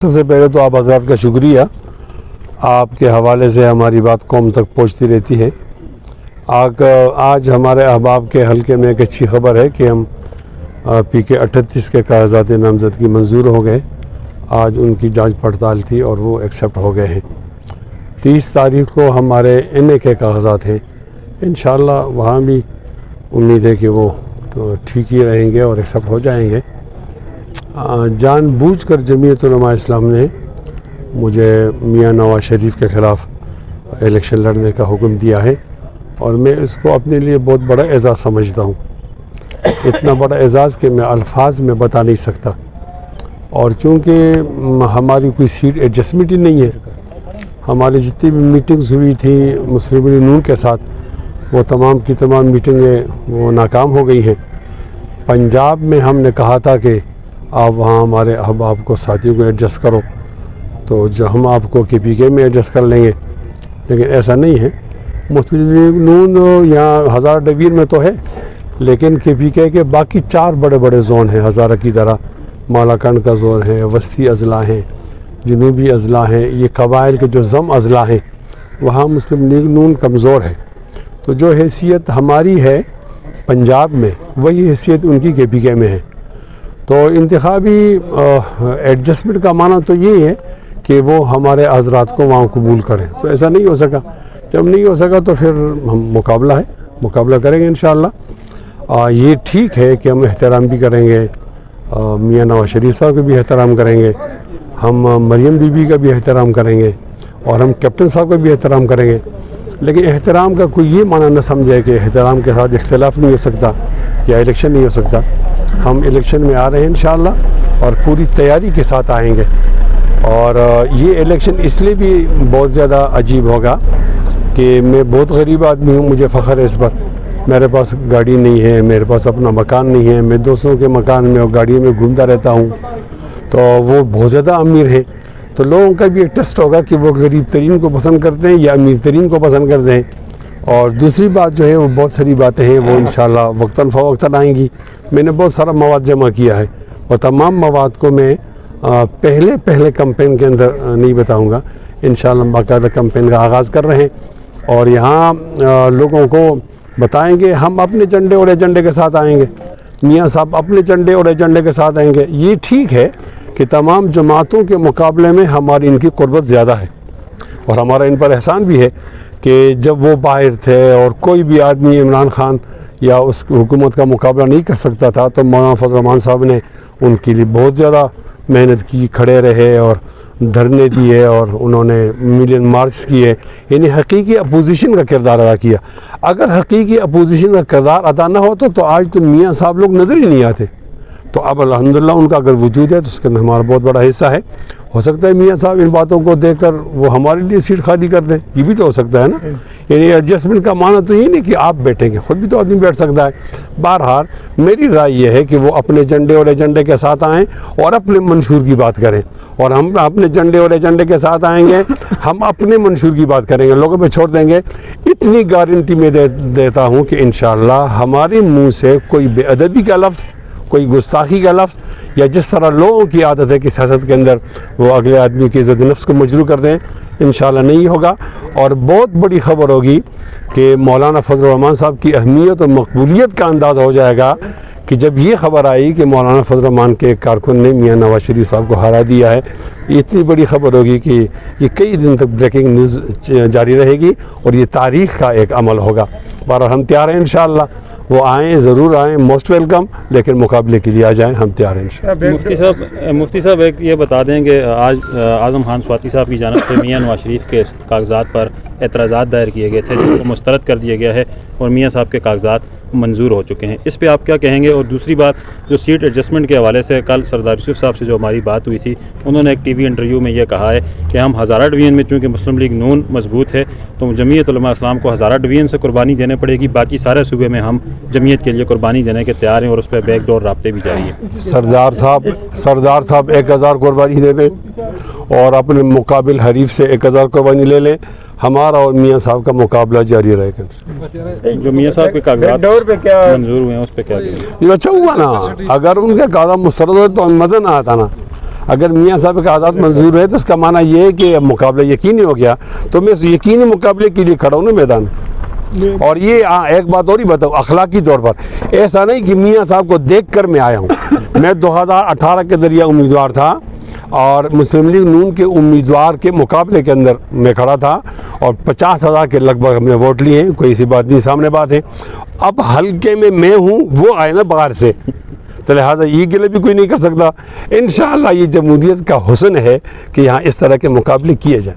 सबसे पहले तो आप हज़रात का शुक्रिया, आपके हवाले से हमारी बात कौम तक पहुंचती रहती है। आज हमारे अहबाब के हल्के में एक अच्छी खबर है कि हम PK 38 के कागजात नामज़दगी मंजूर हो गए। आज उनकी जांच पड़ताल थी और वो एक्सेप्ट हो गए हैं। 30 तारीख को हमारे NA के कागजात हैं। इंशाअल्लाह वहाँ भी उम्मीद है कि वो ठीक ही रहेंगे और एक्सेप्ट हो जाएंगे। जानबूझकर जमीयत उलमा इस्लाम ने मुझे मियां नवाज शरीफ के ख़िलाफ़ इलेक्शन लड़ने का हुक्म दिया है और मैं इसको अपने लिए बहुत बड़ा एज़ाज़ समझता हूँ। इतना बड़ा एज़ाज़ कि मैं अल्फाज में बता नहीं सकता। और चूँकि हमारी कोई सीट एडजस्टमेंट ही नहीं है, हमारी जितनी भी मीटिंग्स हुई थी मुस्लिम लीग नून के साथ, वो तमाम की तमाम मीटिंगें वो नाकाम हो गई हैं। पंजाब में हमने कहा था कि आप वहाँ हमारे अहबाब को साथियों को एडजस्ट करो, तो जो हम आपको KPK में एडजस्ट कर लेंगे, लेकिन ऐसा नहीं है। मुस्लिम लीग नून यहाँ हज़ारा डिवीज़न में तो है, लेकिन KPK के बाकी 4 बड़े बड़े जोन हैं हज़ारा की तरह। मालाकंड का जोन है, वस्ती अज़ला हैं, जनूबी अज़ला हैं, ये कबाइल के जो ज़म अज़ला हैं, वहाँ मुस्लिम लीग नून कमज़ोर है। तो जो हैसियत हमारी है पंजाब में, वही हैसियत उनकी KPK में है। तो इंतखाबी एडजस्टमेंट का माना तो ये है कि वो हमारे हज़रात को वहाँ कबूल करें। तो ऐसा नहीं हो सका। जब नहीं हो सका तो फिर हम मुकाबला करेंगे इंशाअल्लाह। ये ठीक है कि हम एहतराम भी करेंगे, मियां नवाज शरीफ साहब का भी एहतराम करेंगे, हम मरियम बीबी का भी एहतराम करेंगे और हम कैप्टन साहब का भी एहतराम करेंगे। लेकिन एहतराम का कोई ये माना न समझे कि एहतराम के साथ इख्तिलाफ़ नहीं हो सकता या इलेक्शन नहीं हो सकता। हम इलेक्शन में आ रहे हैं इंशाअल्लाह और पूरी तैयारी के साथ आएंगे। और ये इलेक्शन इसलिए भी बहुत ज़्यादा अजीब होगा कि मैं बहुत गरीब आदमी हूँ, मुझे फ़ख्र है इस पर। मेरे पास गाड़ी नहीं है, मेरे पास अपना मकान नहीं है, मैं दोस्तों के मकान में और गाड़ी में घूमता रहता हूँ। तो वो बहुत ज़्यादा अमीर हैं, तो लोगों का भी एक टेस्ट होगा कि वो गरीब तरीन को पसंद करते हैं या अमीर तरीन को पसंद करते हैं। और दूसरी बात जो है, वो बहुत सारी बातें हैं, वो इंशाअल्लाह वक्तन फ़वक्तन आएंगी। मैंने बहुत सारा मवाद जमा किया है और तमाम मवाद को मैं पहले कैंपेन के अंदर नहीं बताऊंगा। इंशाअल्लाह बाकायदा कैंपेन का आगाज़ कर रहे हैं और यहाँ लोगों को बताएंगे। हम अपने झंडे और एजेंडे के साथ आएंगे, मियाँ साहब अपने झंडे और एजेंडे के साथ आएंगे। ये ठीक है कि तमाम जमातों के मुकाबले में हमारी इनकी क़ुर्बत ज़्यादा है और हमारा इन पर एहसान भी है कि जब वो बाहर थे और कोई भी आदमी इमरान खान या उस हुकूमत का मुकाबला नहीं कर सकता था, तो मौलाना फजल रहमान साहब ने उनके लिए बहुत ज़्यादा मेहनत की, खड़े रहे और धरने दिए और उन्होंने मिलियन मार्च किए, यानी हकीकी अपोजिशन का किरदार अदा किया। अगर हकीकी अपोजिशन का किरदार अदा ना होता तो आज तो मियाँ साहब लोग नज़र ही नहीं आते। तो अब अल्हम्दुलिल्लाह उनका अगर वजूद है तो उसके अंदर हमारा बहुत बड़ा हिस्सा है। हो सकता है मियाँ साहब इन बातों को देखकर वो हमारे लिए सीट खाली कर दें, ये भी तो हो सकता है ना। यानी एडजस्टमेंट का माना तो ये नहीं कि आप बैठेंगे, ख़ुद भी तो आदमी बैठ सकता है। बहरहाल मेरी राय ये है कि वो अपने झंडे और एजेंडे के साथ आएँ और अपने मंशूर की बात करें, और हम अपने झंडे और एजेंडे के साथ आएंगे, हम अपने मंशूर की बात करेंगे, लोगों पे छोड़ देंगे। इतनी गारंटी मैं देता हूँ कि इंशाअल्लाह हमारे मुँह से कोई बेअदबी का लफ्ज़, कोई गुस्ताखी का लफ्ज़, या जिस तरह लोगों की आदत है कि सियासत के अंदर वो अगले आदमी की इज़्ज़त नफ्स को मजरूह कर दें, इंशाअल्लाह नहीं होगा। और बहुत बड़ी ख़बर होगी कि मौलाना फजल रहमान साहब की अहमियत और मकबूलियत का अंदाज़ा हो जाएगा कि जब ये ख़बर आई कि मौलाना फजल रहमान के एक कारकुन ने मियाँ नवाज शरीफ साहब को हरा दिया है। इतनी बड़ी ख़बर होगी कि ये कई दिन तक ब्रेकिंग न्यूज़ जारी रहेगी और ये तारीख़ का एक अमल होगा। बहरहाल हम तैयार हैं इंशाअल्लाह, वो आएँ, ज़रूर आएँ, मोस्ट वेलकम, लेकिन मुकाबले के लिए आ जाएँ, हम तैयार हैं इंशाअल्लाह। मुफ्ती साहब एक ये बता दें कि आज आज़म खान स्वाति साहब की जानिब से मियाँ नवाज शरीफ के कागज़ात पर एतराज़ात दायर किए गए थे, जिनको मुस्तरद कर दिया गया है और मियाँ साहब के कागज़ात मंजूर हो चुके हैं। इस पे आप क्या कहेंगे? और दूसरी बात, जो सीट एडजस्टमेंट के हवाले से कल सरदार यूसुफ साहब से जो हमारी बात हुई थी, उन्होंने एक TV इंटरव्यू में ये कहा है कि हम हज़ारा डिवीज़न में, चूँकि मुस्लिम लीग नून मजबूत है, तो जमीयत उलमा इस्लाम को हज़ारा डिवीज़न से कुर्बानी देनी पड़ेगी, बाकी सारे सूबे में हम जमीयत के लिए कुर्बानी देने के तैयार हैं और उस पर बैकडोर राब्ते भी जारी हैं। सरदार साहब 1000 कुर्बानी दे दें और अपने मुकाबिल हरीफ से 1000 कुर्बानी ले लें। हमारा और मियाँ साहब का मुकाबला जारी रहेगा। जो मियाँ साहब के कागजात मंजूर हुए हैं उस पर क्या कहेंगे? ये अच्छा हुआ ना, अगर उनके कागजात मुस्तरद हो तो मज़ा ना आता ना। अगर मियाँ साहब का आज़ाद मंजूर है तो इसका माना ये है कि मुकाबला यकीनी हो गया, तो मैं इस यकीनी मुकाबले के लिए खड़ा हूँ ना मैदान। और ये एक बात और ही बताऊँ, अखलाकी तौर पर ऐसा नहीं कि मियाँ साहब को देख कर मैं आया हूँ। मैं 2018 के दरिया उम्मीदवार था और मुस्लिम लीग नून के उम्मीदवार के मुकाबले के अंदर मैं खड़ा था और 50,000 के लगभग हमने वोट लिए हैं, कोई ऐसी बात नहीं, सामने बात है। अब हल्के में मैं हूँ, वो आए ना बाहर से, तो लिहाजा ये गिले भी कोई नहीं कर सकता। इंशाअल्लाह ये जमहूरियत का हुस्न है कि यहाँ इस तरह के मुकाबले किए जाएँ।